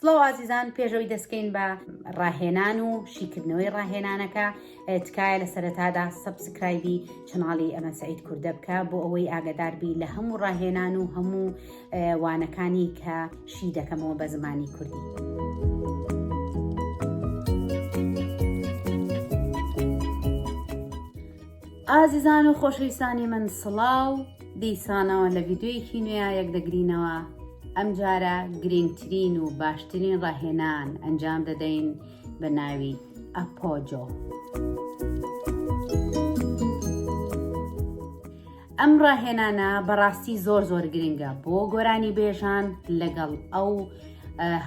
سڵاو عزیزان، پێشەوەی دەستکەین بە ڕاهێنان و شیکردنەوەی ڕاهێنانەکە تکایە لە سەرەتادا سەبسکرایبی چناڵی ئەمە سعید کوردە بکە بۆ ئەوەی ئاگاداربی لە هەموو ڕاهێنان و هەموو وانەکانی کە شی دەکەمەوە بە زمانی کوردی. ئازیزان و خۆشەویستانی من سڵاو، دیسانەوە لە ڤیدیۆیەکی نوێ یەک دەگرینەوە. ئەم جارە گرنگترین و باشترین ڕاهێنان ئەنجام دەدەین بە ناوی ئەپۆجۆ. ئەم ڕاهێنانە بەڕاستی زۆر گرنگە بۆ گۆرانی بێژان لەگەڵ ئەو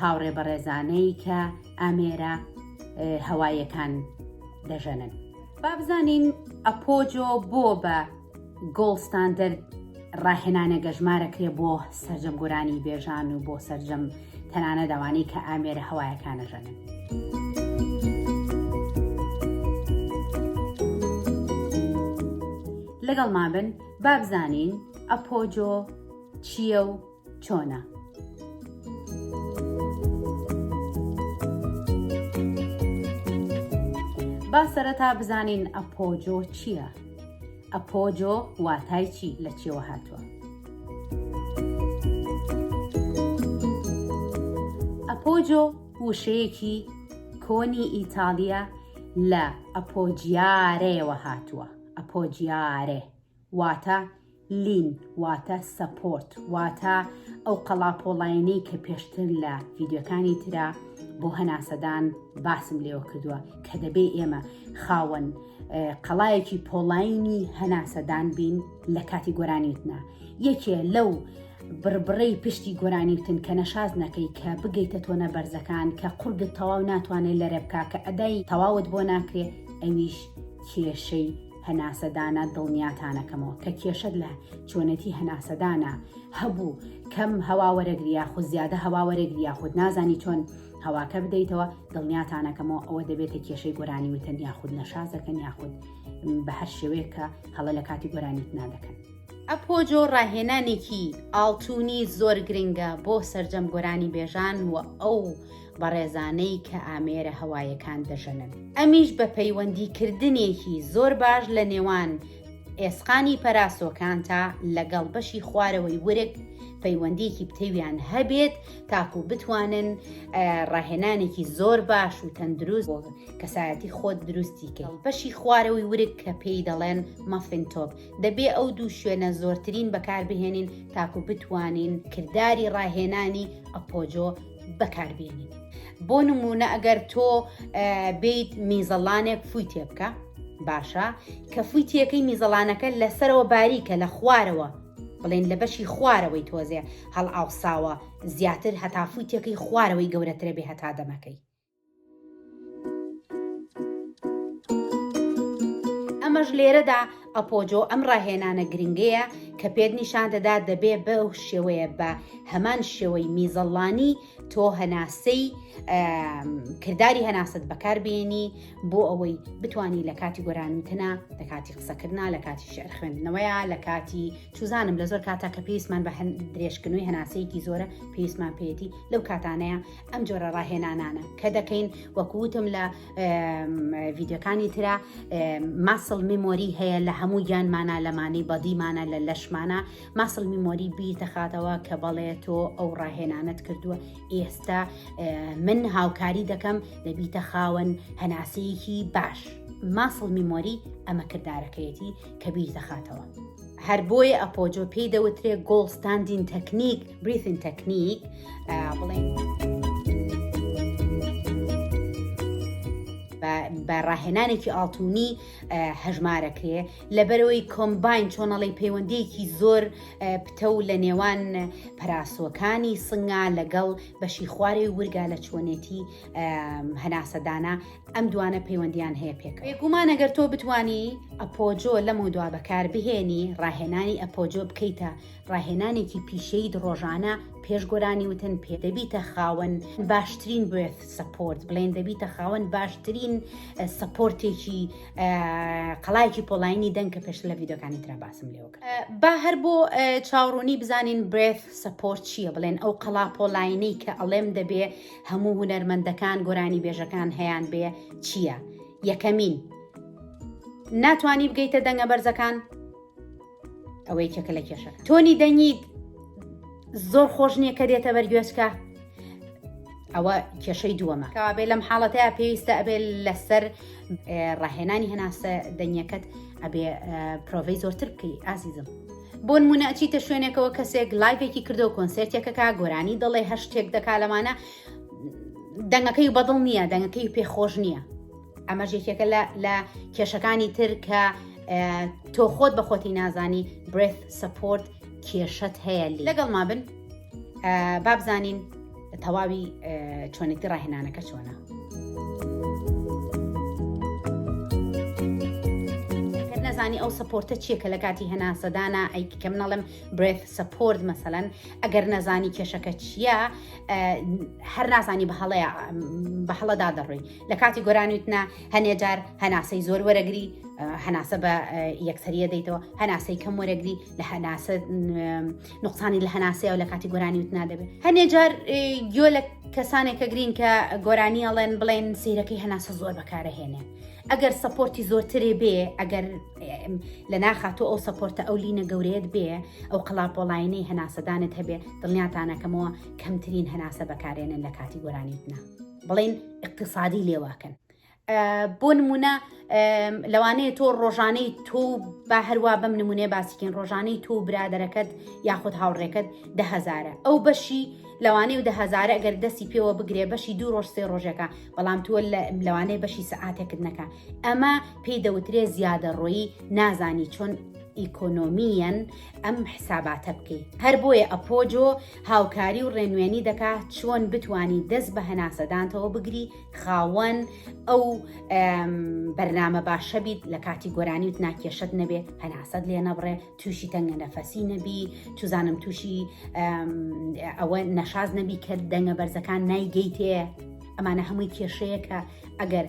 هاوڕێ بەڕێزانەی کە ئامێرە هەواییەکان دەژەنن. با بزانین ئەپۆجۆ بۆ بە گۆڵد ستاندەرد ڕاهێنانە گەژمارەکرێ بۆ سەرجەم گۆرانی بێژان و بۆ سەرجەم تەنانە دەوانەی کە ئامێرە هەوایەکانە ژەنن. لەگەڵمان بن با بزانین ئەپۆجۆ چییە و چۆنە. با سەرەتا بزانین ئەپۆجۆ چییە؟ ئەپۆجۆ واتای چی لە چیەوە هاتووە؟ ئەپۆجۆ وشەیەکی کۆنی ئیتالیە لە ئەپۆجیارێەوە هاتووە. ئەپۆجیارێ واتە لین، واتە سەپۆرت، واتە ئەو قەڵاپۆڵاینەی کە پێشتر لە ڤیدیۆکانی ترا بۆ هەناسەدان باسم لێوە کردووە کە دەبێ ئێمە خاوەن قەڵایەکی پۆڵاینی هەناسەدان بین لە کاتی گۆرانیوتنا. یەکێ لەو بڕبڕەی پشتی گۆرانیوتن کە نەشاز نەکەی کە بگەیتە تۆنە بەرزەکان کە قورگت تەواو ناتوانێت لەرە بکا کە ئەدای تەواوت بۆ ناکرێ، ئەویش کێشەی هەناسەدانە دڵنیاتانەکەمەوە کە کێشت لە چۆنەتی هەناسەدانە هەبوو کەم هەوا وەرەگریا خود زیادە هەوا وەرەگریا خود نازانی چۆن هەواکە بدەیتەوە، دڵنیاتانەکەمەوە ئەوە دەبێتە کێشەی گۆرانیوتن یاخود نەشازەکەن یاخود بە هەر شێوەیە کە هەڵە لە کاتی گۆرانیوتنا دەکەن. ئەپۆجۆ ڕاهێنانێکی ئاڵتوونی زۆر گرنگە بۆ سەرجەم گۆرانی بێژان و ئەو بەڕێزانەی کە ئامێرە هەوایەکان دەژەنن. ئەمیش بە پەیوەندیکردنێکی زۆر باش لە نێوان ئێسقانی پەراسۆکان تا لەگەڵ بەشی خوارەوەی ورک پەیوەندیەکی پتەویان هەبێت تاکو بتوانن ڕاهێنانێکی زۆر باش و تەندروست بۆ کەسایەتی خۆت دروستی کرد. بەشی خوارەوەی ورک کە پێی دەڵێن مەفین تۆپ دەبێ ئەو دوو شوێنە زۆرترین بەکاربهێنین تاکو بتوانین کردداری ڕاهێنانی ئەپۆجۆ بەکاربێنین. بۆ نمونە ئەگەر تۆ بیت میزەڵانێک فوی تێ بکە باشە کە فویتیەکەی میزەڵانەکە لەسەرەوە باریکە لە خوارەوە بڵێن لە بەشی خوارەوەی تۆزێ هەڵ ئاوساوە زیاتر هەتا فویتەکەی خوارەوەی گەورەترە بێ هەتا دەمەکەی. ئەمەش لێرەدا ئەپۆجۆ ئەم ڕاهێنانە گرنگەیە کە پێت نیشان دەدا دەبێ بەو شێوەیە بە هەمان شێوەی میزەڵانی تۆ هەناسەی کردداری هەناست بەکاربێنی بۆ ئەوەی بتانی لە کاتی گۆرانوتنە، لە کاتی قسەکردنا، لە کاتی شێعر خوێندنەوەیە، لە کاتی چوزانم لە زۆر کاتە کە پێویستمان بە درێژکردنەوەی هەناسەیەکی زۆرە پێویستمان پێێتی لەو کاتانەیە ئەم جۆرە ڕاهێنانانە کە دەکەین وەکووتم لە ڤیدیۆکانی ترا ماسڵ میمۆری هەیە لە هەموو گیانمانە لەمانەی بەدیمانە لە لەشمانە ماسڵ میمۆری بیر دەخاتەوە کە بەڵێ تۆ ئەو ڕاهێنانت کردووە ئێستا من هاوکاری دەکەم دەبیتە خاوەن هەناسەیەکی باش. ماسڵ میمۆری ئەمە کردارەکەیەتی کە بیر دەخاتەوە. هەر بۆیە ئەپۆجۆ پێی دەوترێ گۆڵد ستاندین تەکنیک، بریثین تەکنیک بڵێن بە ڕاهێنانێکی ئاڵتوونی هەژمارەکرێ لەبەرەوەی کۆمباین چۆنەڵی پەیوەندیەکی زۆر پتە و لە نێوان پەراسۆکانی سنگا لەگەڵ بەشی خوارەوەی ورگا لە چۆنێتی هەناسەدانە ئەم دوانە پەیوەندیان هەیە پێکەوە. بێگومان ئەگەر تۆ بتانی ئەپۆجۆ لەم و دوا بەکار بهێنی ڕاهێنانی ئەپۆجۆ بکەیتە ڕاهێنانێکی پیشەی ڕۆژانە پێش گۆرانی وتن پێ دەبیتە خاوەن باشترین برێث سەپۆرت بڵێن دەبیتە خاوەن باشترین سەپۆرتێکی قەڵایەکی پۆڵاینی دەنگ کە پێش لە ڤیدۆکانی ترا باسم لێوەکە. با هەر بۆ چاوڕوونی بزانین برێث سەپۆرت چییە بڵێن ئەو قەڵا پۆڵاینەی کە ئەڵێم دەبێ هەموو هونەرمەندەکان گۆرانی بێژەکان هەیان بێ چییە؟ یەکەمین ناتوانی بگەیتە دەنگە بەرزەکان ئەوەی کێکە لە کێشەکە. تۆنی دەنگیت زۆر خۆش نییە کە دێتە بەرگوێچکە ئەوە کێشەی دووەمە. کەوابێ لەم حاڵەتەیە پێویستە ئەبێ لەسەر ڕاهێنانی هەناسە دەنگەکەت ئەبێ پرۆڤەی زۆرتر بکەی ئازیزم. بۆ نمونە ئەچیتە شوێنێکەوە کەسێک لایڤێکی کردو کۆنسێرتێکەکە گۆرانی دەڵێ هەشتێک دەکا لەمانە دەنگەکەی بەدڵ نییە دەنگەکەی پێخۆش نییە. ئەمە ژێکێکە لە کێشەکانی تر کە تۆ خۆت بە خۆتی نازانی برێث سەپۆرت کێشەت هەیە لی. لەگەڵ ما بن با بزانین تەواوی چۆنێتی ڕاهێنانەکە چۆنە. نەزانی ئەو سەپۆرتە چیە کە لە کاتی هەناسەدانە ئەیکەم نەڵێم برێث سەپۆرت مەسەلەن ئەگەر نەزانی کێشەکە چییە هەر نازانی بە هەڵەدا دەڕۆی لە کاتی گۆرانیوتنا هەنێ جار هەناسەی زۆر وەرەگری هەناسە بە یەکسەریە دەیتەوە هەناسەی کەم وەرەگری لە هەناسە نوقسانی لە هەناسەیە و لە کاتی گۆرانیوتنا دەبێت. هەنێ جار گوێ لە کەسانێکە گرین کە گۆرانی ئەڵێن بڵێن سیرەکەی هەناسە زۆر بەکارەهێنێ. ئەگەر سەپۆرتی زۆرترێ بێ ئەگەر لە ناخاتۆ ئەو سەپۆرتە ئەو لینە گەورەیەت بێ ئەو قەڵاپۆڵاینەی هەناسەدانت هەبێ دڵنیاتانەکەمەوە کەمترین هەناسە بەکارێنن لە کاتی گۆرانیوتنا بڵێن اقتصادی لێواکەن. بۆ نمونە لەوانەیە تۆ ڕۆژانەی تۆ با هەروە بەم نمونێ باسیکەین ڕۆژانەی تۆ برادەرەکەت یاخود هاوڕێکەت 10,000 ئەو بەشی لەوانەی و 10,000 ئەگەر دەستی پێوە بگرێ بەشی 2 ڕۆژ 3 ڕۆژێکە بەڵام تۆ لەوانەیە بەشی سەعاتێکت نەکە ئەمە پێی دەوترێ زیادەڕۆیی نازانی چۆن ئیکۆنۆمیەن ئەم حساباتە بکەی. هەر بۆیە ئەپۆجۆ هاوکاری و ڕێنوێنی دەکا چۆن بتانی دەست بە هەناسەدانتەوە بگری خاوەن ئەو بەرنامە باشە بیت لە کاتی گۆرانیوت ناکێشت نەبێ هەناسەت لێ نەبڕێ تووشی تەنگە نەفەسی نەبی توزانم تووشی ئەوە نەشاز نەبی کرد دەنگە بەرزەکان نایگەیتێ. ئەمانە هەمووی کێشەیەکە ئەگەر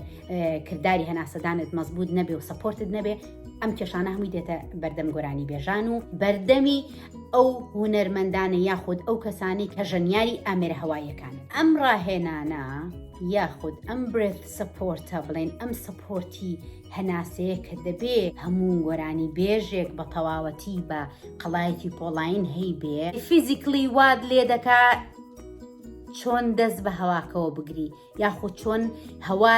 کردداری هەناسەدانت مەزبوط نەبێ و سەپۆرتت نەبێ ئەم کێشانە هەمووی دێتە بەردەم گۆرانی بێژان و بەردەمی ئەو هونەرمەندانە یاخود ئەو کەسانی کە ژەنیاری ئامێرە هەواییەکان. ئەم ڕاهێنانە یاخود ئەم برێث سەپۆرتە بڵێن ئەم سەپۆرتی هەناسەیە کە دەبێ هەموو گۆرانی بێژێک بە تەواوەتی بە قەڵایەکی پۆڵاین هەی بێ فیزیکلی واد لێ دەکا چۆن دەست بە هەواکەوە بگری یاخود چۆن هەوا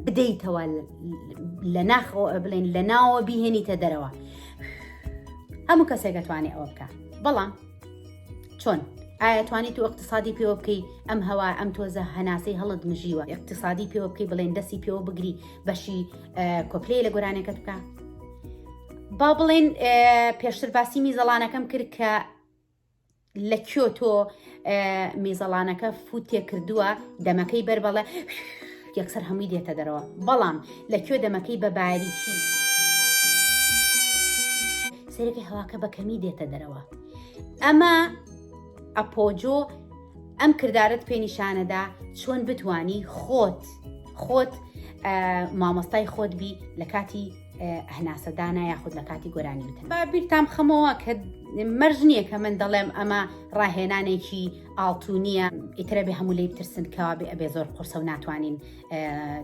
بدەیتەوە لە ناخەوە بڵێن لە ناوە بیهێنیتە دەرەوە. هەموو کەسێک دەتوانێت ئەوە بکە بەڵام چۆن ئایا توانیت و اقتصادی پێوە بکەی ئەم هەوا ئەم تۆزە هەناسەی هەڵت مژیوە اقتصادی پێوە بکەی بڵێن دەستی پێوە بگری بەشی کۆپلەی لە گۆرانەکەت بکە. با بڵێن پێشتر باسی میزەڵانەکەم کرد کە لە کوێ تۆ میزەڵانەکە فوتێ کردووە دەمەکەی بەربەڵێ یەکسەر هەمووی دێتە دەرەوە بەڵام لەکوێ دەمەکەی بە باریکی سەرەکی هەواکە بە کەمی دێتە دەرەوە. ئەمە ئەپۆجۆ ئەم کردارت پێنیشانەدا چۆن بتانی خۆت مامۆستای خۆت بی لە کاتی هەناسەدانە یاخود لە کاتی گۆرانیوتن. با بیرتام خەمەوە کە مەرج نییە کە من دەڵێم ئەمە ڕاهێنانێکی ئاڵتونیە ئیترە بێ هەموو لێ بترسن کەوا بێ ئەبێ زۆر قورسە و ناتوانین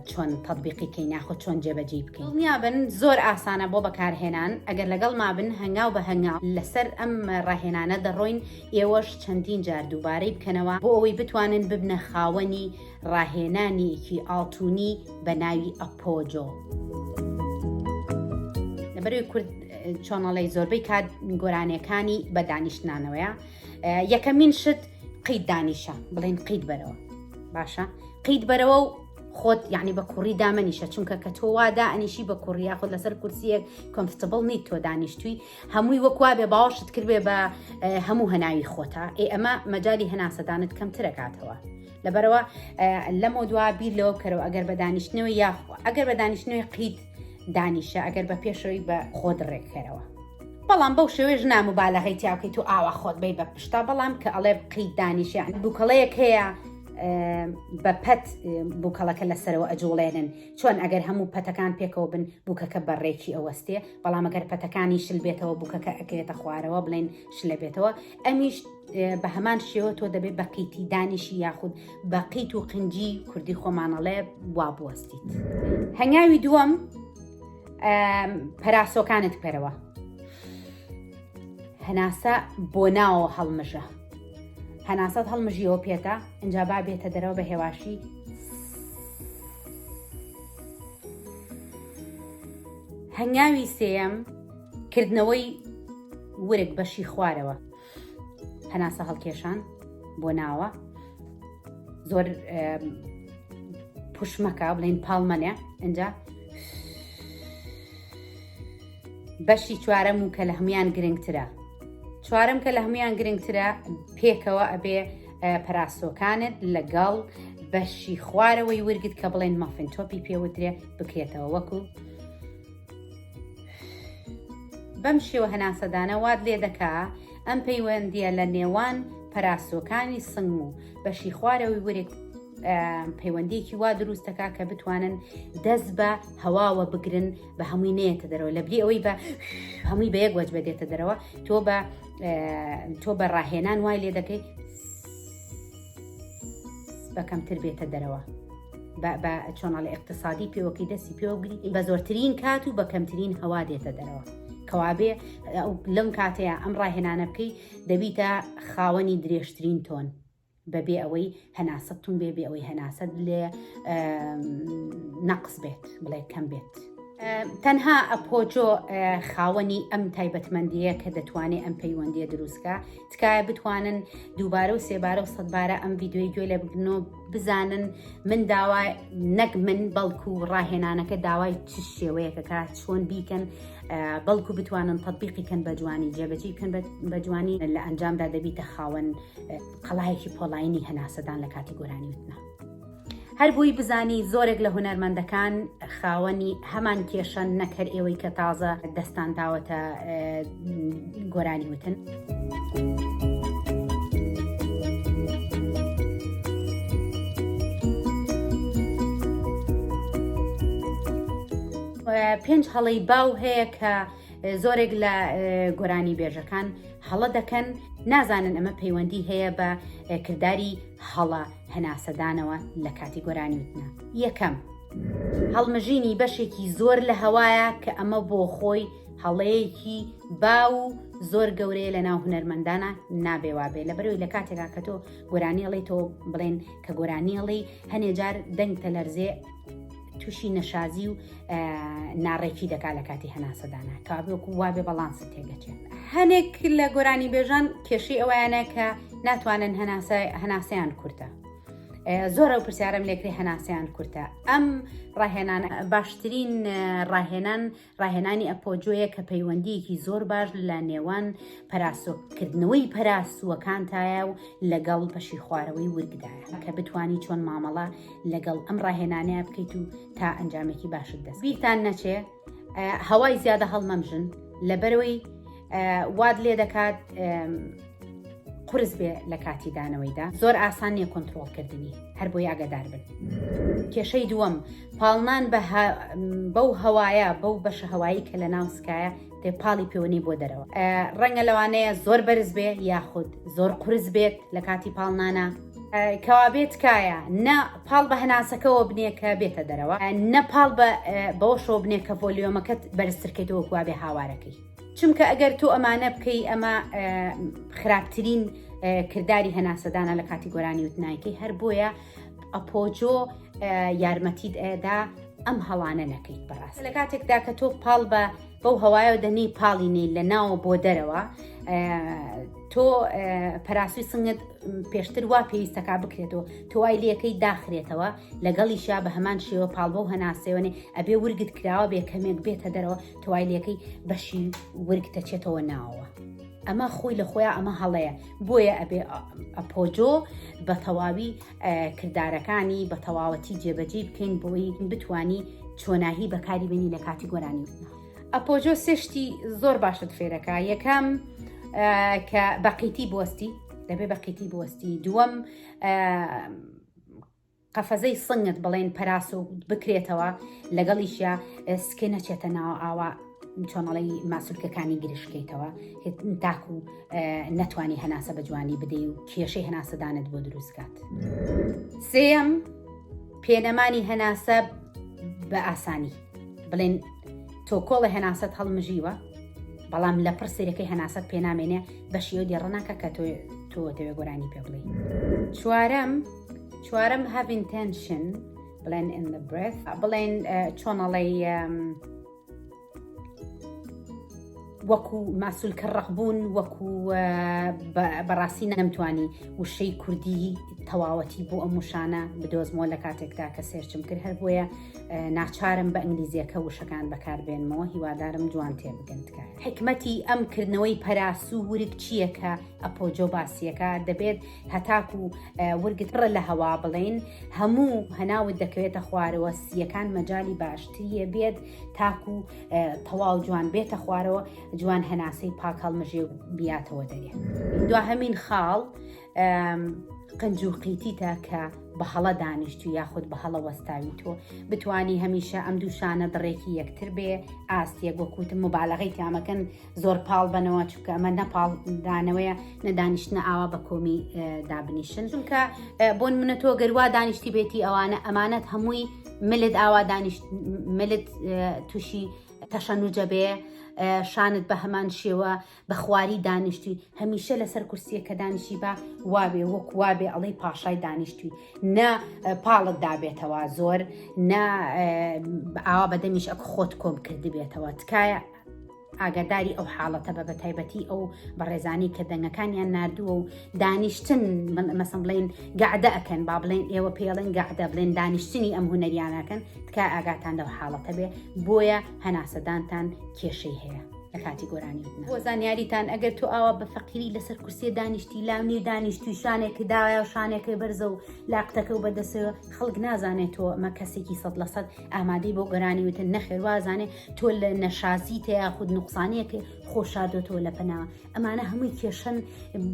چۆن تەطبیقی کەین یاخود چۆن جێبەجێ بکەین. دڵنیابن زۆر ئاسانە بۆ بەکارهێنان ئەگەر لەگەڵ مابن هەنگاو بە هەنگاو لەسەر ئەم ڕاهێنانە دەڕۆین ئێوەش چەندین جار دووبارەی بکەنەوە بۆ ئەوەی بتوانن ببنە خاوەنی ڕاهێنانێکی ئاڵتونی بە ناوی ئەپۆجۆ. لەبەرەوەی کورد چۆنەڵی زۆربەی کات گۆرانیەکانی بە دانیشتنانەوەیە یەکەمین شت قید دانیشە بڵێن قید بەرەوە باشە قید بەرەوە و خۆت یعنی بە کوڕی دامەنیشە چونکە کە تۆ وا دائنیشی بە کوڕیا خۆت لەسەر کورسیەک کۆمفۆرتەبڵ نیت تۆ دانیشتووی هەمووی وەکوا بێ باوەشت کردبێ بە هەموو هەناوی خۆتە ئەمە مەجای هەناسەدانت کەمتر دەکاتەوە. لەبەرەوە لەمە دوا بیر لەوە بکەرەوە ئەگەر بە دانیشتنەوەی یاخۆ ئەگەر بە دانیشتنەوەی قید دانیشە ئەگەر بە پێشەوەی بە خۆت ڕێککەرەوە بەڵام بەو شێوەیەش ناموبالەغەی تیاکەیت و ئاوا خۆت بێ بە پشتا بەڵام کە ئەڵێ قیت دانیشیان بووکەڵەیەک هەیە بە پەت بووکەڵەکە لەسەرەوە ئەجوڵێنن چۆن ئەگەر هەموو پەتەکان پێکەوە بن بووکەکە بەڕێکی ئەوەستێ بەڵام ئەگەر پەتەکانی شل بێتەوە بووکەکە ئەکرێتە خوارەوە بڵێن شلە بێتەوە ئەمیش بە هەمان شێوە تۆ دەبێت بە قیتی دانیشی یاخود بە قیت و قنجی کوردی خۆمانەڵێ وا بوەستیت. هەنگاوی دووەم پەراسۆکانت پەرەوە هەناسە بۆ ناوە هەڵمژە هەناسەت هەڵمژیەوە پێێتە ئەجا با بێتە دەرەوە بە هێواشی هەنگاوی سێەم کردنەوەی ورگ بەشی خوارەوە هەناسە هەڵکێشان بۆ ناوە زۆر پوشمەکە بڵین پاڵمەنێ ئەجا بەشی چوارەم و کە لە هەمویان گرنگترە چوارم کە لە هەمویان گرنگترە پێکەوە ئەبێ پەراسۆکانت لەگەڵ بەشی خوارەوەی ورگت کە بڵێن مەفن تۆپی پێوترێ بکرێتەوە وەکو بەم شێوە هەناسەدانە واد لێ دەکا ئەم پەیوەندیە لە نێوان پەراسۆکانی سنگ و بەشی خوارەوەی ورگ پەیوەندیەکی وا دروستەکە کە بتوانن دەست بە هەواوە بگرن بە هەمووی نێتە دەرەوە لە بری ئەوەی بە هەمووی بە یەک وەج بەدێتە دەرەوە تۆ بە ڕاهێنان وای لێ دەکەی بەکەمتر بێتە دەرەوە بە چۆناڵی اقتصادی پێوەکەی دەستی پێوەگری بە زۆرترین کات و بە کەمترین هەوا دێتە دەرەوە کەوابێ لەم کاتەیە ئەم ڕاهێنانە بکەی دەبیتە خاوەنی درێژترین تۆن بەبێ ئەوەی هەناسەتتون بێ ئەوەی هەناسەت لێ نەقس بێت بڵێ کەم بێت. تەنها ئەپۆجۆ خاوەنی ئەم تایبەتمەندیە کە دەتوانێت ئەم پەیوەندیە دروستکە تکایە بتوانن دووبارە و سێبارە و سەدبارە ئەم ڤیدیۆی گوێ لێ بگرنەوە بزانن من داوای نەک من بەڵکو ڕاهێنانەکە داوای چ شێوەیەکەکە چۆن بیکەن بەڵکو بتوانن تەطبیقیکەن بە جوانی جێبەجێ بکەن بە جوانی لە ئەنجامدا دەبیتە خاوەن قەڵایەکی پۆڵاینی هەناسەدان لە کاتی گۆرانی وتنە. هەر بووی بزانی زۆرێک لە هونەرمەندەکان خاوەنی هەمان کێشەن نەکەر ئێوەی کە تازە دەستان داوەتە گۆرانی وتن. پێنج هەڵەی باو هەیە کە زۆرێک لە گۆرانی بێژەکان هەڵە دەکەن نازانن ئەمە پەیوەندی هەیە بە کردداری هەڵە هەناسەدانەوە لە کاتی گۆرانی وتنە. یەکەم هەڵمژینی بەشێکی زۆر لە هەوایە کە ئەمە بۆ خۆی هەڵەیەکی باو زۆر گەورەیە لە ناو هونەرمەندانە نابێوابێ لە بەرەوەی لە کاتێکا کە تۆ گۆرانیڵی تۆ بڵێن کە گۆرانیڵی هەنێجار دەنگتە لەرزێ تووشی نەشازی و ناڕێکی دەکا لە کاتی هەناسەدانە کابێکو وابێ بەڵانسە تێگەچێت. هەنێک لە گۆرانی بێژان کێشەی ئەوەیانە کە ناتوانن هەناسەیان کورتە زۆرە و پرسیارم لێکری هەناسەیان کورتە. ئەم ڕاهێنان باشترین ڕاهێنانی ئەپۆجۆیە کە پەیوەندیەکی زۆر باش لە نێوان پەراسۆکردنەوەی پەراسووەکانتایە و لەگەڵ پەشی خوارەوەی ورگدایە کە بتوانی چۆن مامەڵە لەگەڵ ئەم ڕاهێنانەیە بکەیت و تا ئەنجامێکی باشت دەست بیرتان نەچێ هەوای زیادە هەڵمەمژن لەبەرەوەی واد لێ دەکات قرس بێ لە کاتی دانەوەیدا زۆر ئاسان نیە کۆنتڕۆڵکردنی هەر بۆی ئاگادار بن. کێشەی دووەم پاڵنان بەو هەوایە بەو بەشە هەوایی کە لە ناو سکایە تێ پاڵی پێوەنی بۆ دەرەوە ڕەنگە لەوانەیە زۆر بەرز بێ یاخود زۆر قرس بێت لە کاتی پاڵنانە کەوا بێت تکایە نە پاڵ بە هەناسەکەەوە بنێ کە بێتە دەرەوە نە پاڵ بەوە شۆ بنێ کە ڤۆلیۆمەکەت بەرزترکەیتەوە کوا بێ هاوارەکەی چونکە ئەگەر تۆ ئەمانە بکەی ئەمە خراپترین کردداری هەناسەدانە لە کاتی گۆرانی وتنایەکەی هەر بۆیە ئەپۆجۆ یارمەتیت ئەدا ئەم هەڵانە نەکەیت بەڕاست لە کاتێکدا کە تۆ پاڵ بەو هەوایە دەنەی پاڵینەی لە ناوە بۆ دەرەوە تۆ پەراسووی سنگت پێشتر وا پێویستەکە بکرێتەوە تۆوای لەکەی داخرێتەوە لەگەڵیشا بە هەمان شێوە پاڵ بەو هەناسەوەنێ ئەبێ ورگت کراوە بێ کەمێک بێتە دەرەوە تۆوای لەکەی بەشی ورگ دەچێتەوە ناوە ئەمە خۆی لە خۆیان ئەمە هەڵەیە بۆیە ئەبێ ئەپۆجۆ بە تەواوی کردارەکانی بە تەواوەتی جێبەجێ بکەین بۆی بتوانی چۆناهی بەکاری بینی لە کاتی گۆرانی وتنە. ئەپۆجۆ سێشتی زۆر باشت فێرەکە. یەکەم کە بەقیتی بوەستی، دەبێ بەقیتی بوەستی. دووەم قەفەزەی سنگت بڵێن پەراس و بکرێتەوە، لەگەڵیشە سکێ نەچێتە ناو ئاوا چۆنەڵی ماسوولکەکانی گرشکەیتەوە تاکو نەتوانی هەناسە بە جوانی بدەی و کێشەی هەناسەدانت بۆ دروستکات. سێەم پێنەمانی هەناسە بە ئاسانی، بڵێن تۆ کۆڵە هەناست هەڵمژیوە بەڵام لە پڕ سێرەکەی هەناست پێنامێنێ بە شێوە دێڕەناکە کە تۆ دەوێ گۆرانی پێ بڵێ. چوارەم have intention، بڵێن in the breath، بڵێن چۆنەڵی وەکو ماسوولکە ڕەخبوون، وەکو بەڕاستی نەمتوانی وشەی کوردی تەواوەتی بۆ ئەم وشانە بدۆزمەوە لە کاتێکدا کە سێرچم کرد، هەر بۆیە ناچارم بە ئینگلیزیەکە وشەکان بەکاربێنمەوە. هیوادارم جوان تێبگەن تکایە. حکمەتی ئەم کردنەوەی پەراس و ورگ چییە کە ئەپۆجۆ باسیەکە؟ دەبێت هەتاکو ورگت ڕە لە هەوا بڵێن هەموو هەناوت دەکەوێتە خوارەوە، سیەکان مەجای باشتریە بێت تاکو تەواو جوان بێتە خوارەوە، جوان هەناسەی پاک هەڵمژێ بیاتەوە دەرێ. دوا هەمین خاڵ قنج و قیتیتە کە بە هەڵە دانیشتو یاخود بە هەڵە وەستاوی تۆ بتانی هەمیشە ئەم دووشانە دڕێکی یەکتر بێ. ئاستیەک وەکوتم مبالغەی تامەکەن زۆر پاڵ بنەوە، چونکە ئەمە نەپاڵ دانەوەیە نەدانیشتنە ئاوا بە کۆمی دابنیشن، چونکە بۆ منە تۆ گەروا دانیشتی بێتی ئەمانەت هەمووی ملت ئاوا ملت تووشی تەشەنوجە بێ، شانت بە هەمان شێوە بە خواری دانیشتی، هەمیشە لەسەر کورسیە کە دانیشی بە وابێ وەک وابێ ئەڵەی پاشای دانیشتی، نە پاڵت دابێتەوە زۆر، نە ئاوا بەدەمیش ئەک خۆت کۆم کردی بێتەوە. تکایە ئاگاداری ئەو حاڵەتە بە بەتایبەتی ئەو بەڕێزانی کە دەنگەکانیان نردووە و دانیشتن مەسەڵ بڵێن گەعدە ئەکەن، با بڵێن ئێوە پێڵێن گەعدە بڵێن دانیشتنی ئەم هونەریانەکەن، تکای ئاگاتان لەو حاڵەتە بێ، بۆیە هەناسەدانتان کێشەی هەیە لە کاتی گۆرانی. بۆ زانیاریتان ئەگەر تۆ ئاوا بە فەقیری لەسەر کورسێ دانیشتی، لاونی دانیشتی، شانێکی داوایە و شانێکی بەرزە و لاقتەکە و بەدەسەوە خەڵک نازانێت تۆ ئەمە کەسێکی 100% ئامادەی بۆ گۆرانی وتن نەخێر، وازانێ تۆ لە نەشازیتە یاخود نوقسانیەکە خۆشادۆتەوە لە پەناوە. ئەمانە هەمووی کێشن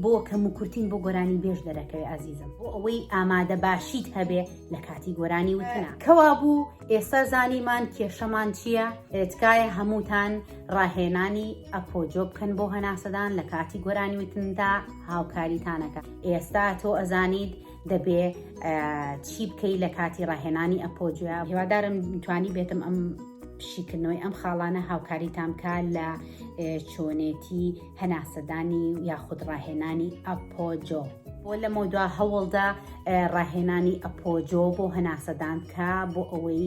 بۆ کەم و کورتین بۆ گۆرانی بێژ دەرەکەوێ ئازیزم، بۆ ئەوەی ئامادە باشیت هەبێ لە کاتی گۆرانی وتنە. کەوا بوو ئێستا زانیمان کێشەمان چییە؟ تکایە هەمووتان ڕاهێنانی ئەپۆجۆ بکەن بۆ هەناسەدان لە کاتی گۆرانی وتندا هاوکاریتانەکە. ئێستا تۆ ئەزانیت دەبێ چی بکەی لە کاتی ڕاهێنانی ئەپۆجۆ. هیوادارم توانی بێتم ئەم پشیکردنەوەی ئەم خاڵانە هاوکاریتان بکە لە چۆنێتی هەناسەدانی یاخود ڕاهێنانی ئەپۆجۆ. بۆ لە مۆدوا هەوڵدا ڕاهێنانی ئەپۆجۆ بۆ هەناسەدان کە بۆ ئەوەی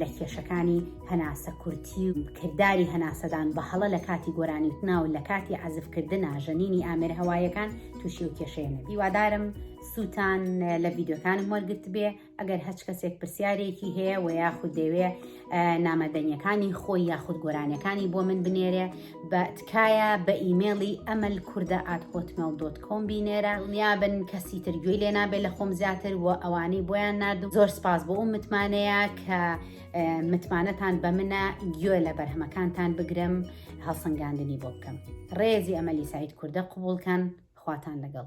لە کێشەکانی هەناسە کورتی و کردداری هەناسەدان بە هەڵە لە کاتی گۆرانی وتنا و لە کاتی عەزفکردن ژەنینی ئامێر هەوایەکان تووشی و کێشەیە. هیوادارم سووتان لە ڤیدۆکانم وەرگرت بێ. ئەگەر هەچ کەسێک پرسیارێکی هەیە و یاخود دەوێ نامەدەنیەکانی خۆی یاخود گۆرانەکانی بۆ من بنێرێ، بە تکایە بە ئیمێڵی amalkurda@hotmail.com بینێرە. نیابن کەسی تر گوێی لێ نابێت لە خۆم زیاتر و ئەوانەی بۆیان نردوم. زۆر سپاس بۆ ئەو متمانەیە کە متمانەتان بە منە گوێ لە بەرهەمەکانتان بگرم، هەڵسەنگاندنی بۆ بکەم. ڕێزی ئەمەلی سعید کوردە قبولکەن، خواتان لەگەڵ.